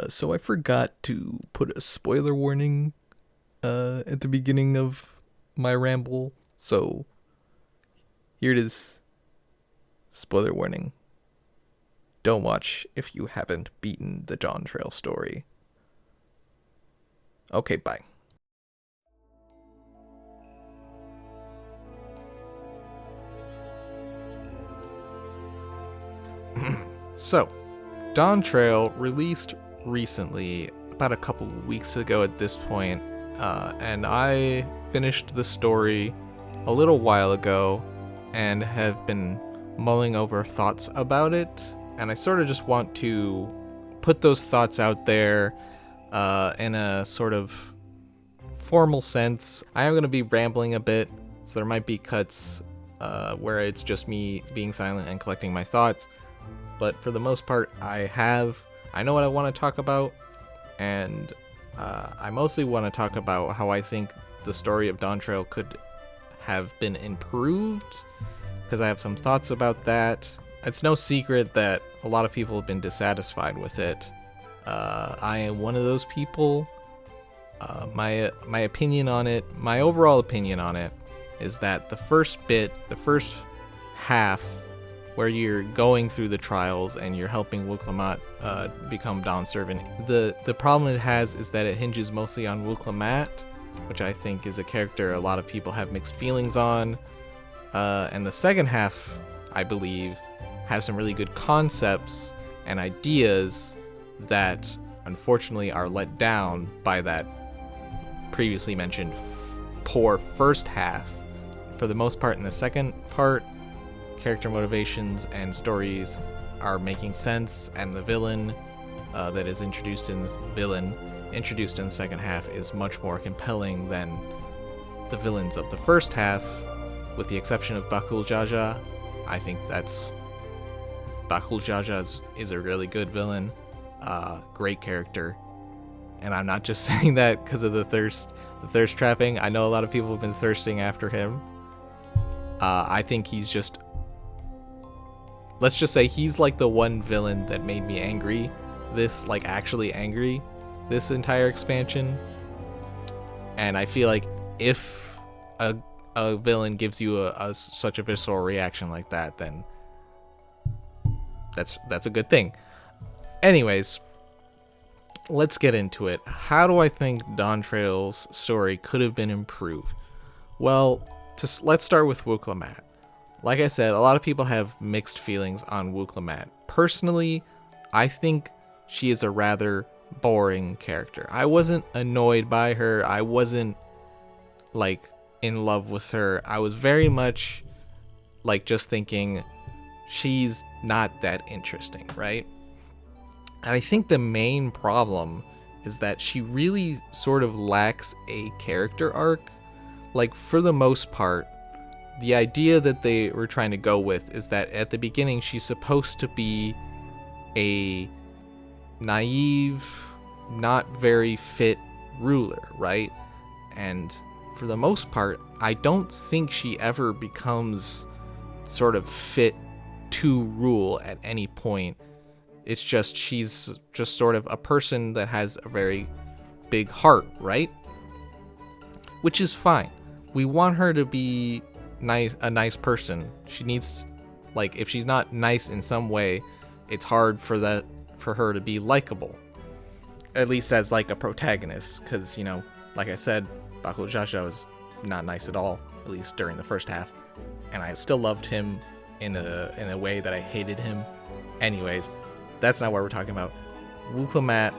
So I forgot to put a spoiler warning at the beginning of my ramble. So here it is. Spoiler warning. Don't watch if you haven't beaten the Dawntrail story. Okay, bye. So, Dawntrail released recently, about a couple weeks ago at this point, and I finished the story a little while ago and have been mulling over thoughts about it, and I sort of just want to put those thoughts out there in a sort of formal sense. I am going to be rambling a bit, so there might be cuts where it's just me being silent and collecting my thoughts. But for the most part, I know what I want to talk about, and I mostly want to talk about how I think the story of Dawntrail could have been improved, because I have some thoughts about that. It's no secret that a lot of people have been dissatisfied with it. I am one of those people. My opinion on it, my overall opinion on it, is that the first half, where you're going through the trials and you're helping Wuklammat become Dawn Servant. The problem it has is that it hinges mostly on Wuklammat, which I think is a character a lot of people have mixed feelings on. And the second half, I believe, has some really good concepts and ideas that unfortunately are let down by that previously mentioned poor first half. For the most part, in the second part, character motivations and stories are making sense, and the villain that is introduced in the second half is much more compelling than the villains of the first half, with the exception of Bakul Jaja. I think Bakul Jaja is a really good villain, great character, and I'm not just saying that because of the thirst trapping. I know a lot of people have been thirsting after him. I think he's just, let's just say he's like the one villain that made me angry, actually angry, this entire expansion. And I feel like if a villain gives you such a visceral reaction like that, then that's a good thing. Anyways, let's get into it. How do I think Dawntrail's story could have been improved? Well, let's start with Wuklammat. Like I said, a lot of people have mixed feelings on Wuklammat. Personally, I think she is a rather boring character. I wasn't annoyed by her. I wasn't in love with her. I was very much just thinking she's not that interesting, right? And I think the main problem is that she really sort of lacks a character arc. For the most part, the idea that they were trying to go with is that at the beginning she's supposed to be a naive, not very fit ruler, right? And for the most part, I don't think she ever becomes sort of fit to rule at any point. It's just she's just sort of a person that has a very big heart, right? Which is fine. We want her to be a nice person. She needs, if she's not nice in some way, it's hard for her to be likable, at least as a protagonist, because like I said, Bakul Jaja was not nice at all, at least during the first half, and I still loved him in a way that I hated him. Anyways, that's not what we're talking about. Wuklammat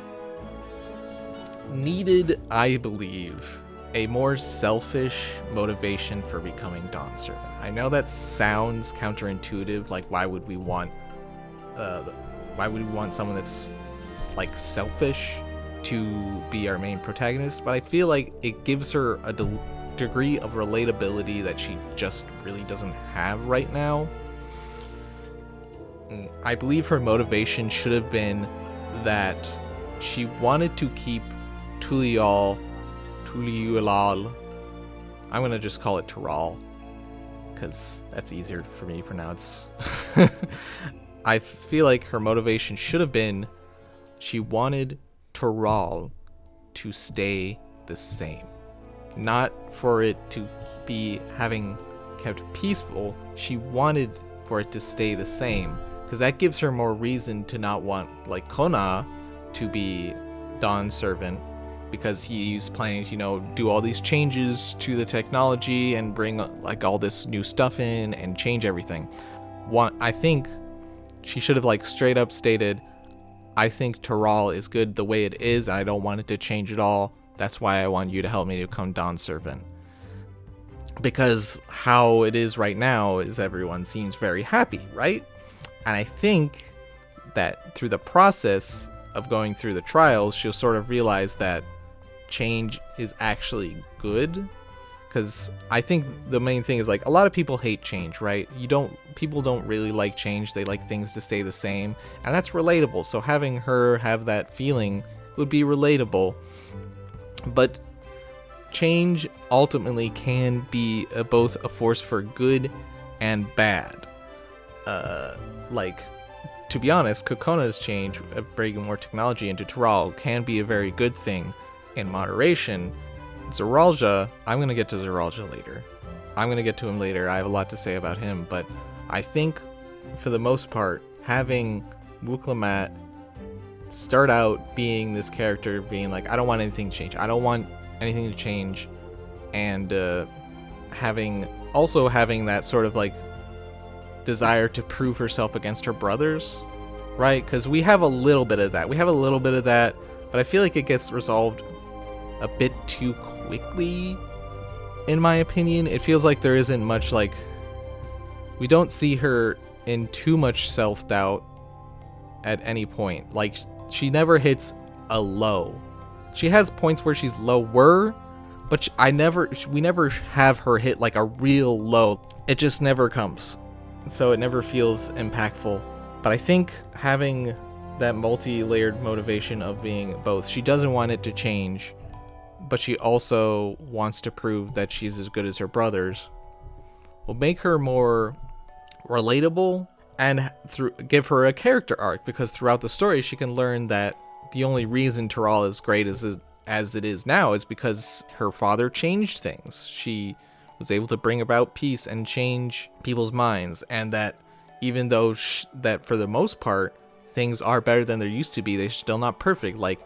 needed, I believe, a more selfish motivation for becoming Dawn Servant. I know that sounds counterintuitive, why would we want someone that's selfish to be our main protagonist? But I feel like it gives her a degree of relatability that she just really doesn't have right now. I believe her motivation should have been that she wanted to keep Tulial. I'm gonna just call it Tural, because that's easier for me to pronounce. I feel like her motivation should have been She wanted Toral to stay the same. Not for it to be having kept peaceful. She wanted for it to stay the same, because that gives her more reason to not want, like, Kona to be Dawn's servant, because he's planning to, do all these changes to the technology and bring, like, all this new stuff in and change everything. I think she should have, like, straight up stated, I think Toral is good the way it is. I don't want it to change at all. That's why I want you to help me to become Dawn's servant. Because how it is right now is everyone seems very happy, right? And I think that through the process of going through the trials, she'll sort of realize that change is actually good. Because I think the main thing is, like, a lot of people hate change, right? People don't really like change. They like things to stay the same, and that's relatable. So having her have that feeling would be relatable. But change ultimately can be both a force for good and bad. Like, to be honest, Kokona's change of bringing more technology into Toral can be a very good thing in moderation. Zeralja, I'm going to get to Zeralja later. I'm going to get to him later. I have a lot to say about him, but I think for the most part, having Wukalamat start out being this character, being like, I don't want anything to change. I don't want anything to change. And having that sort of, like, desire to prove herself against her brothers, right? Because we have a little bit of that. But I feel like it gets resolved a bit too quickly, in my opinion. It feels like there isn't much, like, we don't see her in too much self-doubt at any point. Like, she never hits a low. She has points where she's lower, but we never have her hit, like, a real low. It just never comes. So it never feels impactful. But I think having that multi-layered motivation of being both, she doesn't want it to change, but she also wants to prove that she's as good as her brothers, will make her more relatable and give her a character arc, because throughout the story she can learn that the only reason Toral is great as it is now is because her father changed things. She was able to bring about peace and change people's minds, and that even though that for the most part things are better than they used to be, they're still not perfect. Like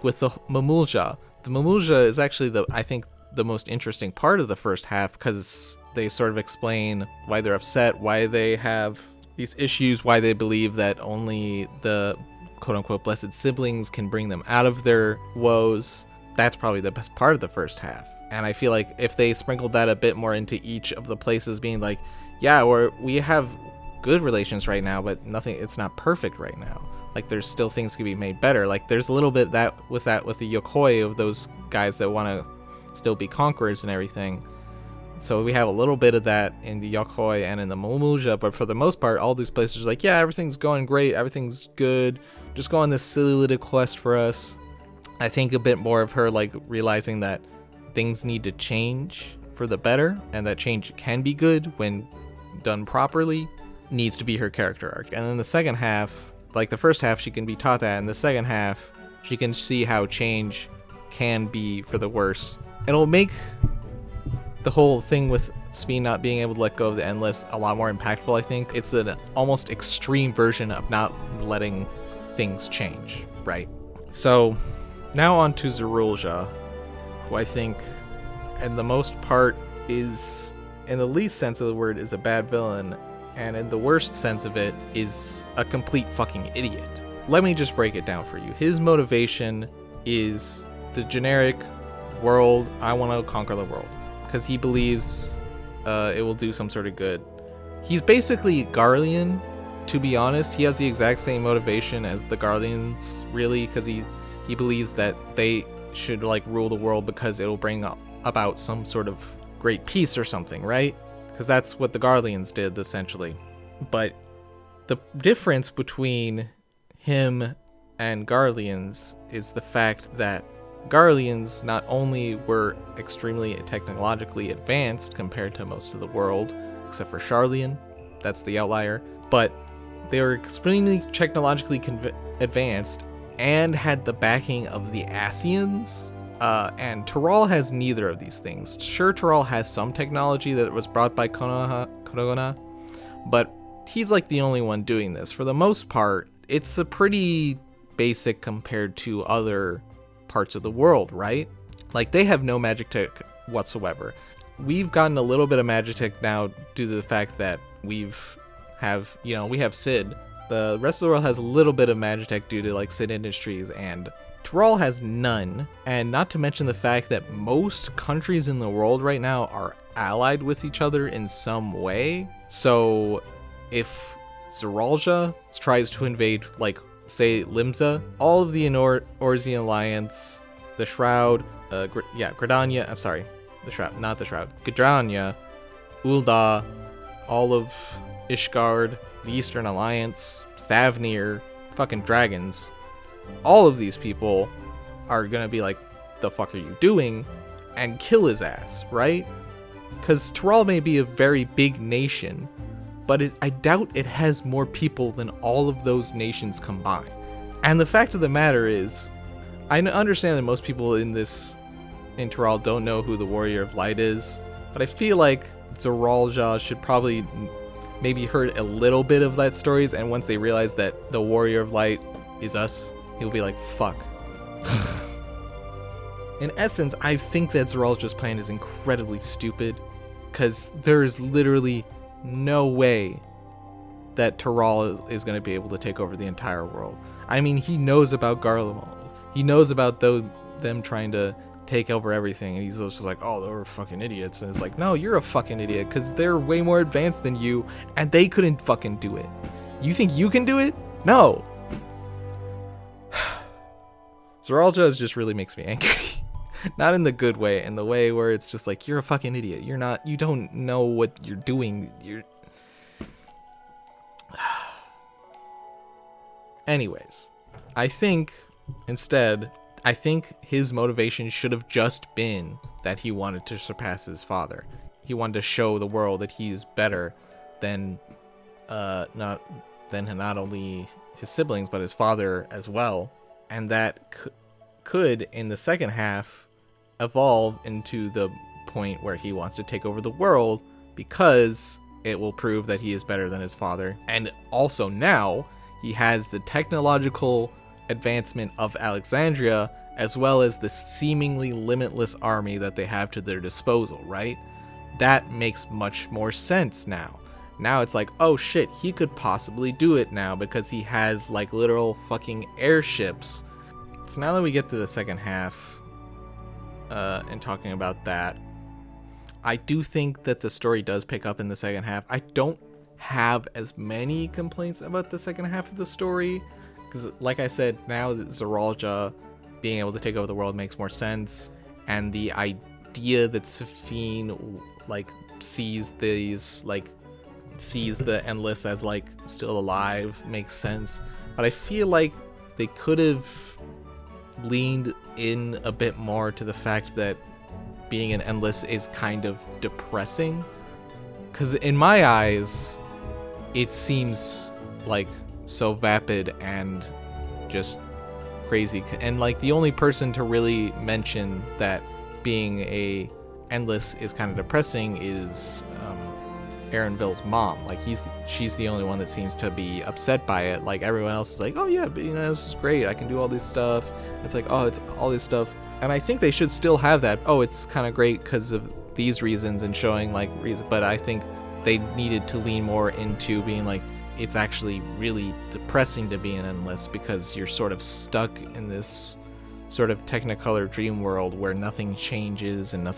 with the Mamulja. The Mamulja is actually I think the most interesting part of the first half, because they sort of explain why they're upset, why they have these issues, why they believe that only the quote-unquote blessed siblings can bring them out of their woes. That's probably the best part of the first half. And I feel like if they sprinkled that a bit more into each of the places, being like, yeah, we have good relations right now, but it's not perfect right now. Like, there's still things can be made better. Like, there's a little bit with the Yokoi of those guys that want to still be conquerors and everything. So we have a little bit of that in the Yokoi and in the Mamulja, but for the most part, all these places are like, yeah, everything's going great, everything's good, just go on this silly little quest for us. I think a bit more of her, like, realizing that things need to change for the better, and that change can be good when done properly, needs to be her character arc. And in the second half, like the first half, she can be taught that. In the second half, she can see how change can be for the worse. It'll make the whole thing with Sphene not being able to let go of the Endless a lot more impactful, I think. It's an almost extreme version of not letting things change, right? So now on to Zerulja, who I think, in the most part, is, in the least sense of the word, is a bad villain, and in the worst sense of it, is a complete fucking idiot. Let me just break it down for you. His motivation is the generic world, I want to conquer the world, because he believes it will do some sort of good. He's basically Garlean, to be honest. He has the exact same motivation as the Garleans, really, because he believes that they should, like, rule the world because it'll bring about some sort of great peace or something, right? Because that's what the Garleans did, essentially. But the difference between him and Garleans is the fact that Garleans not only were extremely technologically advanced compared to most of the world, except for Charlian, that's the outlier, but they were extremely technologically advanced and had the backing of the Asians. And Tyrell has neither of these things. Sure, Tyrell has some technology that was brought by Konoha, but he's like the only one doing this. For the most part, it's a pretty basic compared to other parts of the world, right? Like, they have no magic tech whatsoever. We've gotten a little bit of magic tech now due to the fact that we have Sid. The rest of the world has a little bit of magic tech due to like Sid Industries, and Tyrell has none. And not to mention the fact that most countries in the world right now are allied with each other in some way. So if Zoralia tries to invade, like, say, Limsa, all of the Orzian Alliance, the Shroud, Gridania, I'm sorry, the Shroud, not the Shroud, Gridania, Ul'dah, all of Ishgard, the Eastern Alliance, Thavnir, fucking dragons, all of these people are gonna be like, the fuck are you doing? And kill his ass, right? Because Tyrell may be a very big nation, but I doubt it has more people than all of those nations combined. And the fact of the matter is, I understand that most people in Tyrell don't know who the Warrior of Light is, but I feel like Zoralia should probably maybe heard a little bit of that stories, and once they realize that the Warrior of Light is us, he'll be like, fuck. In essence, I think that Zoralia's plan is incredibly stupid, because there is literally no way that Tyrell is going to be able to take over the entire world. I mean, he knows about Garlemald. He knows about them trying to take over everything, and he's just like, oh, they're fucking idiots. And it's like, no, you're a fucking idiot, because they're way more advanced than you, and they couldn't fucking do it. You think you can do it? No. Zoralia just really makes me angry. Not in the good way, in the way where it's just like, you're a fucking idiot. You don't know what you're doing. Anyways, I think his motivation should have just been that he wanted to surpass his father. He wanted to show the world that he is better than not only his siblings, but his father as well. And that could, in the second half, evolve into the point where he wants to take over the world, because it will prove that he is better than his father. And also now, he has the technological advancement of Alexandria, as well as the seemingly limitless army that they have to their disposal, right? That makes much more sense now. Now it's like, oh shit, he could possibly do it now because he has like literal fucking airships. So now that we get to the second half, and talking about that, I do think that the story does pick up in the second half. I don't have as many complaints about the second half of the story, because like I said, now that Zoralia being able to take over the world makes more sense, and the idea that Safine like sees the Endless as like still alive makes sense. But I feel like they could have leaned in a bit more to the fact that being an Endless is kind of depressing, because in my eyes it seems like so vapid and just crazy. And like the only person to really mention that being a Endless is kind of depressing is Aaronville's mom. Like she's the only one that seems to be upset by it. Like everyone else is like, oh yeah, this is great, I can do all this stuff. It's like, oh, it's all this stuff. And I think they should still have that, oh, it's kind of great because of these reasons and showing like reasons. But I think they needed to lean more into being like, it's actually really depressing to be an Endless, because you're sort of stuck in this sort of Technicolor dream world where nothing changes and no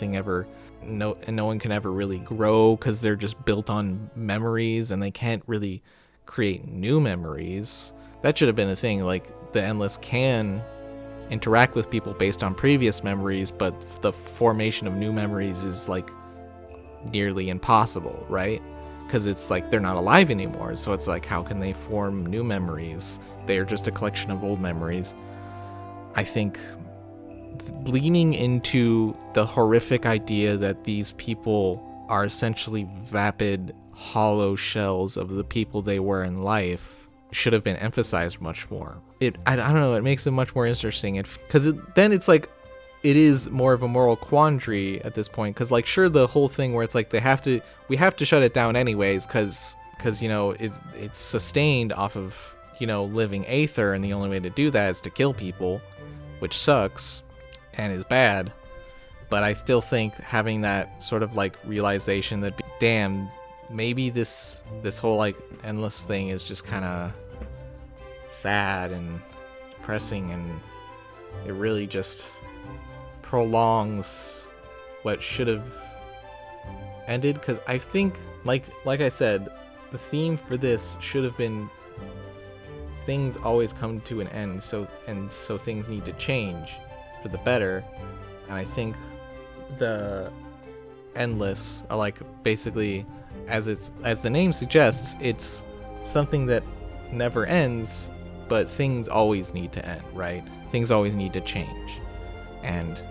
one can ever really grow, because they're just built on memories and they can't really create new memories. That should have been a thing. Like the Endless can interact with people based on previous memories, but the formation of new memories is like nearly impossible, right? Because it's like they're not alive anymore, so it's like, how can they form new memories? They're just a collection of old memories. I think leaning into the horrific idea that these people are essentially vapid, hollow shells of the people they were in life should have been emphasized much more. I don't know, it makes it much more interesting, because then it's like it is more of a moral quandary at this point, because like sure, the whole thing where it's like we have to shut it down anyways, because you know it's sustained off of, you know, living aether, and the only way to do that is to kill people, which sucks and is bad. But I still think having that sort of like realization that, damn, maybe this whole like endless thing is just kind of sad and depressing, and it really just prolongs what should have ended. Because I think, like I said, the theme for this should have been things always come to an end, so things need to change for the better. And I think the endless are like, basically, as the name suggests, it's something that never ends, but things always need to end, right? Things always need to change, and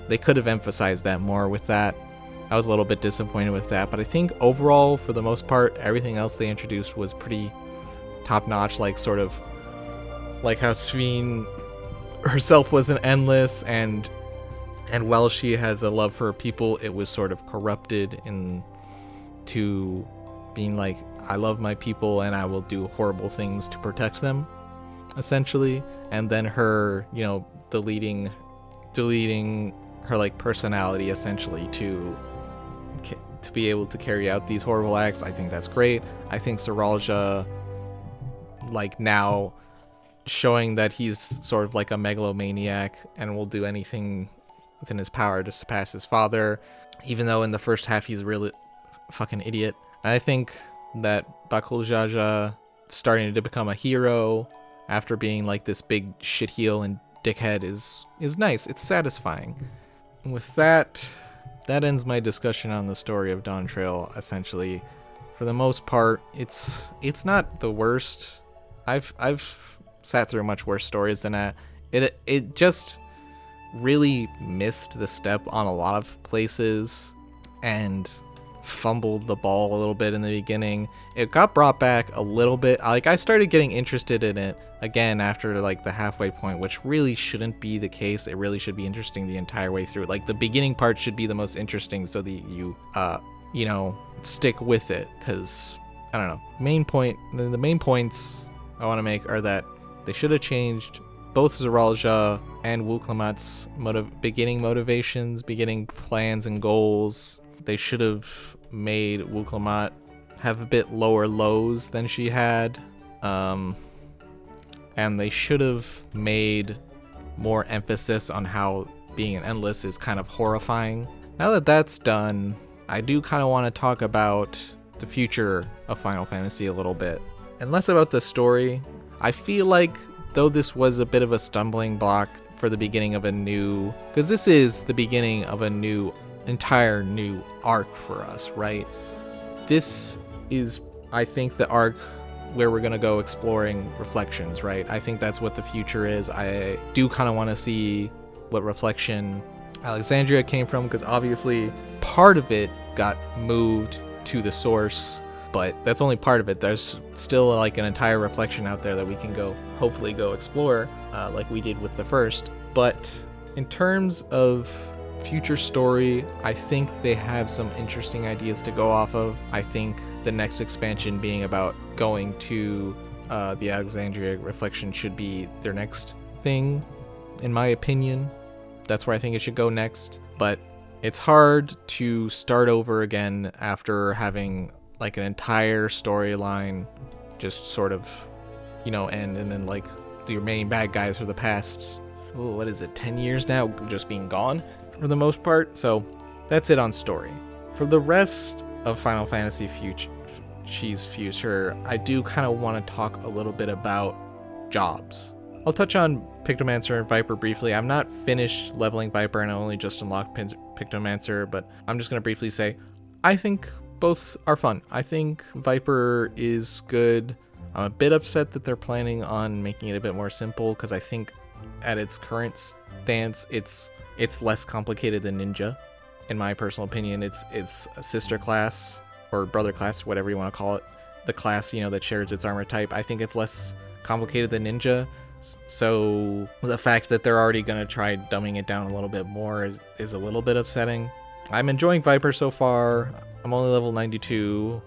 they could have emphasized that more with that. I was a little bit disappointed with that, but I think overall, for the most part, everything else they introduced was pretty top-notch, like sort of like how Sveen herself was an endless, and while she has a love for people, it was sort of corrupted into being like, I love my people and I will do horrible things to protect them, essentially. And then her, you know, deleting her like personality essentially to be able to carry out these horrible acts. I think that's great. I think Saralja, like, now showing that he's sort of like a megalomaniac and will do anything within his power to surpass his father, even though in the first half he's a really fucking idiot. And I think that Bakul Jaja starting to become a hero after being like this big shitheel and dickhead is nice. It's satisfying. And with that ends my discussion on the story of Dawntrail. Essentially, for the most part, it's not the worst. I've sat through much worse stories than that. It just really missed the step on a lot of places and fumbled the ball a little bit in the beginning. It got brought back a little bit. Like, I started getting interested in it again after like the halfway point, which really shouldn't be the case. It really should be interesting the entire way through. Like, the beginning part should be the most interesting, so that you know, stick with it. Because I don't know, the main points I want to make are that they should have changed both Zaralja and Wuklamat's beginning motivations, beginning plans and goals. They should have made Wuklamat have a bit lower lows than she had. And they should have made more emphasis on how being an endless is kind of horrifying. Now that that's done, I do kind of want to talk about the future of Final Fantasy a little bit, and less about the story. I feel like, though this was a bit of a stumbling block for the beginning of because this is the beginning of a entire new arc for us, right? This is, I think, the arc where we're going to go exploring Reflections, right? I think that's what the future is. I do kind of want to see what Reflection Alexandria came from, because obviously part of it got moved to the source, but that's only part of it. There's still like an entire Reflection out there that we can hopefully go explore, like we did with the first. But in terms of future story, I think they have some interesting ideas to go off of. I think the next expansion being about going to the Alexandria Reflection should be their next thing, in my opinion. That's where I think it should go next. But it's hard to start over again after having like an entire storyline just sort of, you know, end, and then like your main bad guys for the past, 10 years now, just being gone for the most part. So that's it on story. For the rest of Final Fantasy future, I do kind of want to talk a little bit about jobs. I'll touch on Pictomancer and Viper briefly. I'm not finished leveling Viper, and I only just unlocked Pictomancer, but I'm just going to briefly say I think both are fun. I think Viper is good. I'm a bit upset that they're planning on making it a bit more simple, because I think at its current stance, it's less complicated than Ninja. In my personal opinion, it's a sister class or brother class, whatever you want to call it, the class, you know, that shares its armor type. I think it's less complicated than Ninja. So the fact that they're already going to try dumbing it down a little bit more is a little bit upsetting. I'm enjoying Viper so far. I'm only level 92.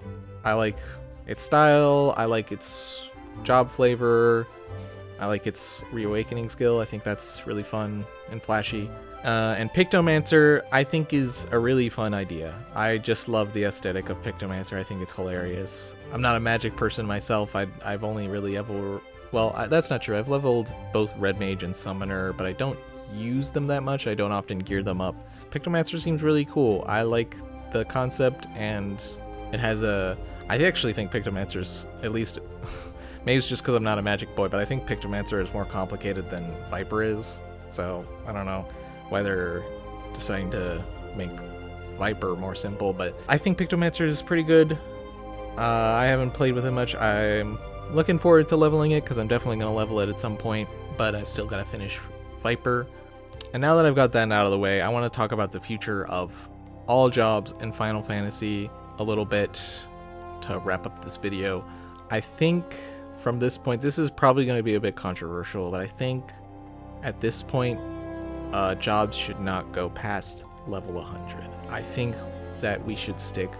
I like its style. I like its job flavor. I like its reawakening skill. I think that's really fun and flashy. And Pictomancer, I think, is a really fun idea. I just love the aesthetic of Pictomancer. I think it's hilarious. I'm not a magic person myself. I've only really ever... Well, that's not true. I've leveled both Red Mage and Summoner, but I don't use them that much. I don't often gear them up. Pictomancer seems really cool. I like the concept, and it has a... I actually think Pictomancer's, at least... maybe it's just because I'm not a magic boy, but I think Pictomancer is more complicated than Viper is. So, I don't know why they're deciding to make Viper more simple, but I think Pictomancer is pretty good. I haven't played with it much. I'm looking forward to leveling it because I'm definitely going to level it at some point, but I still got to finish Viper. And now that I've got that out of the way, I want to talk about the future of all jobs in Final Fantasy a little bit to wrap up this video. I think from this point, this is probably going to be a bit controversial, but I think at this point, jobs should not go past level 100. I think that we should stick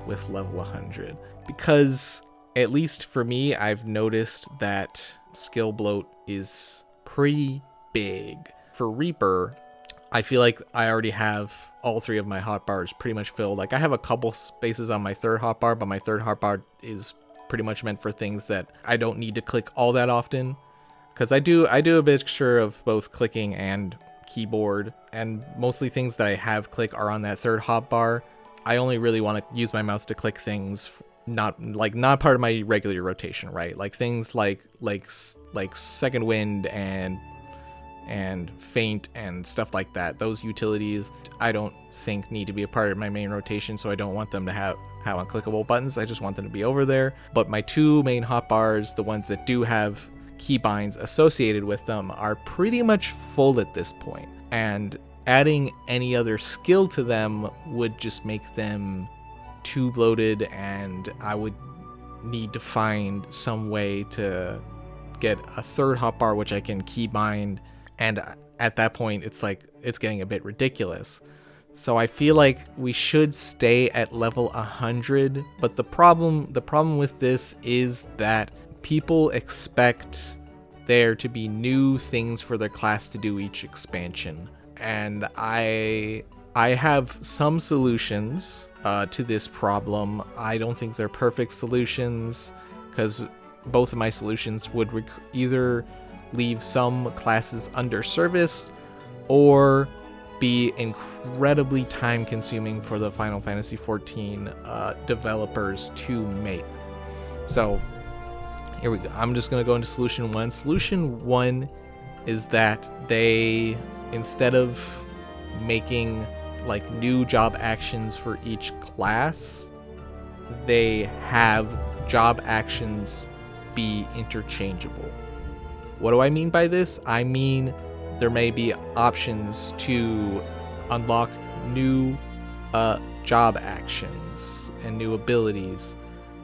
with level 100 because, at least for me, I've noticed that skill bloat is pretty big. For Reaper, I feel like I already have all 3 of my hotbars pretty much filled. Like, I have a couple spaces on my 3rd hotbar, but my 3rd hotbar is pretty much meant for things that I don't need to click all that often. Because I do a mixture of both clicking and keyboard, and mostly things that I have click are on that 3rd hotbar. I only really want to use my mouse to click things not part of my regular rotation, right? Like things like Second Wind and Faint and stuff like that. Those utilities I don't think need to be a part of my main rotation, so I don't want them to have unclickable buttons. I just want them to be over there. But my 2 main hotbars, the ones that do have keybinds associated with them, are pretty much full at this point, and adding any other skill to them would just make them too bloated, and I would need to find some way to get a 3rd hotbar which I can keybind, and at that point it's getting a bit ridiculous. So I feel like we should stay at level 100, but the problem with this is that people expect there to be new things for their class to do each expansion, and I have some solutions to this problem. I don't think they're perfect solutions, because both of my solutions would either leave some classes under service or be incredibly time consuming for the Final Fantasy XIV developers to make. So here we go. I'm just going to go into solution 1. Solution 1 is that they, instead of making like new job actions for each class, they have job actions be interchangeable. What do I mean by this? I mean there may be options to unlock new job actions and new abilities,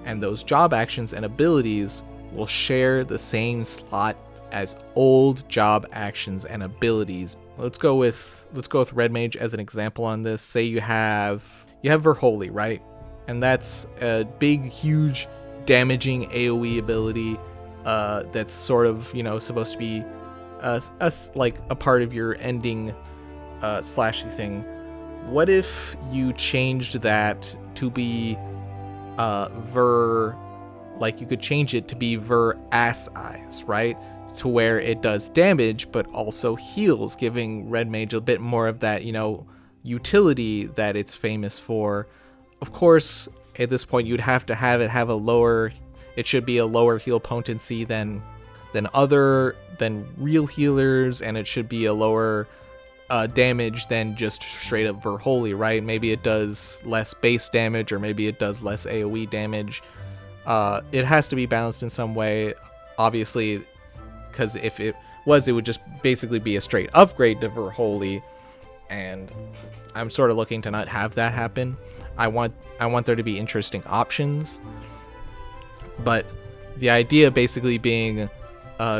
and those job actions and abilities will share the same slot as old job actions and abilities. Let's go with Red Mage as an example on this. Say you have Verholy, right? And that's a big, huge, damaging AoE ability that's sort of, you know, supposed to be like a part of your ending slashy thing. What if you changed that to be you could change it to be Ver Ass Eyes, right? To where it does damage but also heals, giving Red Mage a bit more of that, you know, utility that it's famous for. Of course, at this point you'd have to have it have it should be a lower heal potency than real healers, and it should be a lower damage than just straight up Verholy, right? Maybe it does less base damage, or maybe it does less AoE damage. It has to be balanced in some way, obviously, because if it would just basically be a straight upgrade to Verholy, and I'm sort of looking to not have that happen. I want there to be interesting options. But the idea basically being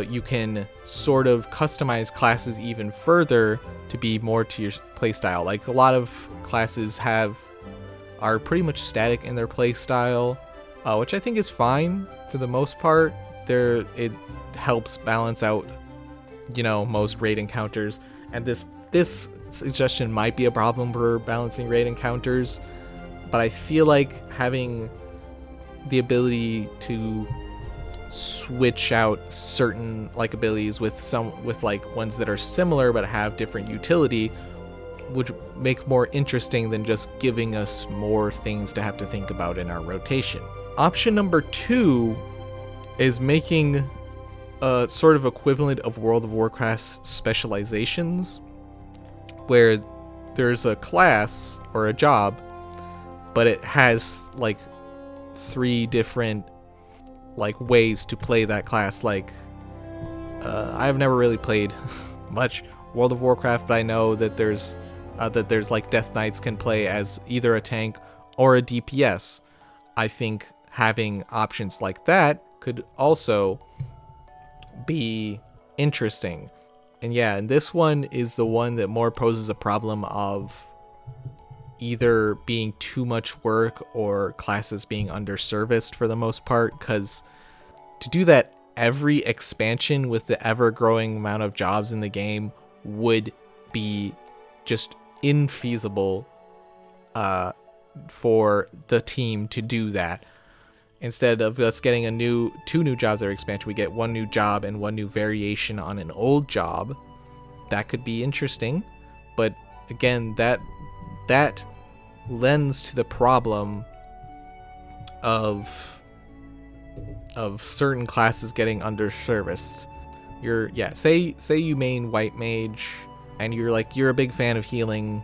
you can sort of customize classes even further to be more to your playstyle. Like a lot of classes are pretty much static in their playstyle, which I think is fine for the most part. It helps balance out, most raid encounters, and this suggestion might be a problem for balancing raid encounters, but I feel like having the ability to switch out certain like abilities with like ones that are similar but have different utility would make more interesting than just giving us more things to have to think about in our rotation. Option number 2 is making a sort of equivalent of World of Warcraft's specializations, where there's a class or a job, but it has like 3 different like ways to play that class. Like I've never really played much World of Warcraft, but I know that there's like Death Knights can play as either a tank or a DPS. I think having options like that could also be interesting. And this one is the one that more poses a problem of either being too much work or classes being underserviced for the most part, because to do that every expansion with the ever-growing amount of jobs in the game would be just infeasible for the team to do that. Instead of us getting two new jobs every expansion, we get 1 new job and 1 new variation on an old job. That could be interesting, but again, that lends to the problem of certain classes getting underserviced. Say you main white mage and you're a big fan of healing,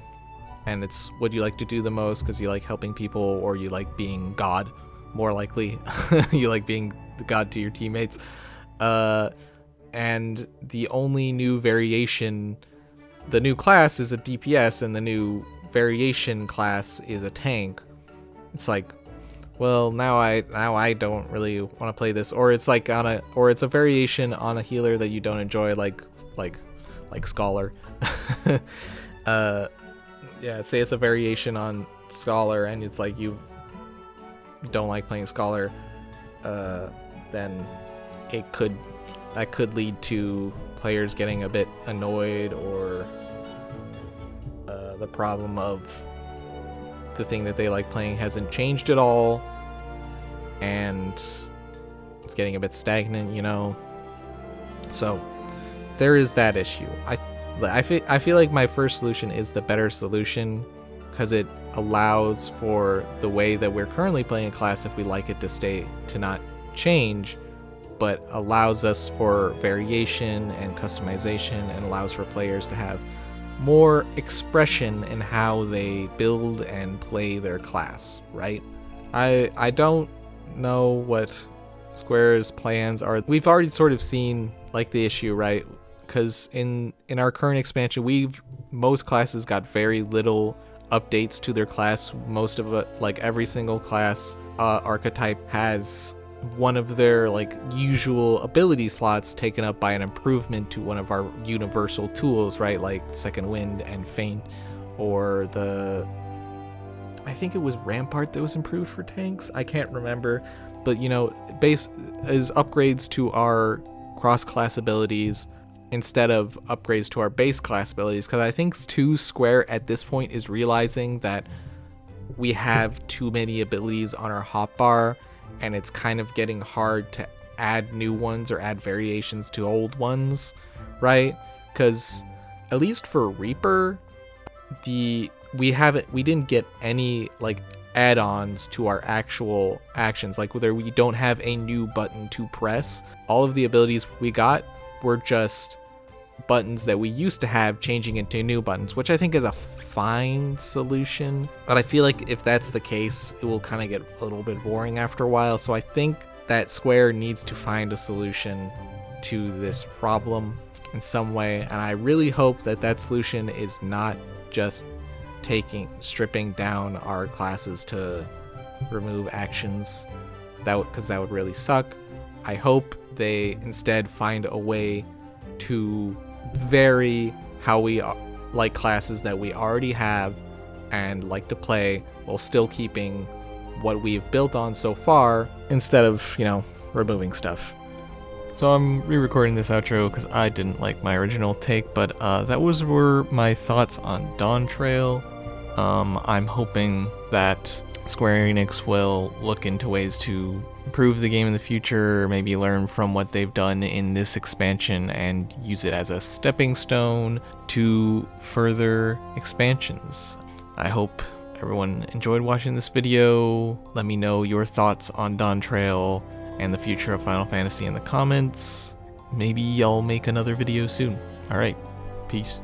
and it's what you like to do the most because you like helping people, or you like being God, more likely. You like being the god to your teammates. And the only new variation, the new class is a DPS, and the new variation class is a tank. It's like, well, now I don't really want to play this, or it's like it's a variation on a healer that you don't enjoy, like Scholar. Say it's a variation on Scholar, and it's like you don't like playing Scholar, then that could lead to players getting a bit annoyed, or the problem of the thing that they like playing hasn't changed at all, and it's getting a bit stagnant, So there is that issue. I feel like my first solution is the better solution, because it allows for the way that we're currently playing a class, if we like it to not change, but allows us for variation and customization, and allows for players to have more expression in how they build and play their class, right? I don't know what Square's plans are. We've already sort of seen like the issue, right? Because in our current expansion, most classes got very little updates to their class. Most of it, like every single class archetype, has one of their like usual ability slots taken up by an improvement to one of our universal tools, right? Like Second Wind and Feint, or I think it was Rampart that was improved for tanks. I can't remember, but base is upgrades to our cross-class abilities instead of upgrades to our base class abilities, because I think Square at this point is realizing that we have too many abilities on our hotbar, and it's kind of getting hard to add new ones or add variations to old ones, right? Because at least for Reaper, we didn't get any like add-ons to our actual actions, like whether we don't have a new button to press. All of the abilities we got were just buttons that we used to have changing into new buttons, which I think is a fine solution, but I feel like if that's the case, it will kind of get a little bit boring after a while. So I think that Square needs to find a solution to this problem in some way, and I really hope that solution is not just stripping down our classes to remove actions. because that would really suck. I hope they instead find a way to vary how we like classes that we already have and like to play, while still keeping what we've built on so far, instead of, removing stuff. So I'm re-recording this outro because I didn't like my original take, but that were my thoughts on Dawntrail. I'm hoping that Square Enix will look into ways to improve the game in the future, maybe learn from what they've done in this expansion and use it as a stepping stone to further expansions. I hope everyone enjoyed watching this video. Let me know your thoughts on Dawntrail and the future of Final Fantasy in the comments. Maybe I'll make another video soon. Alright, peace.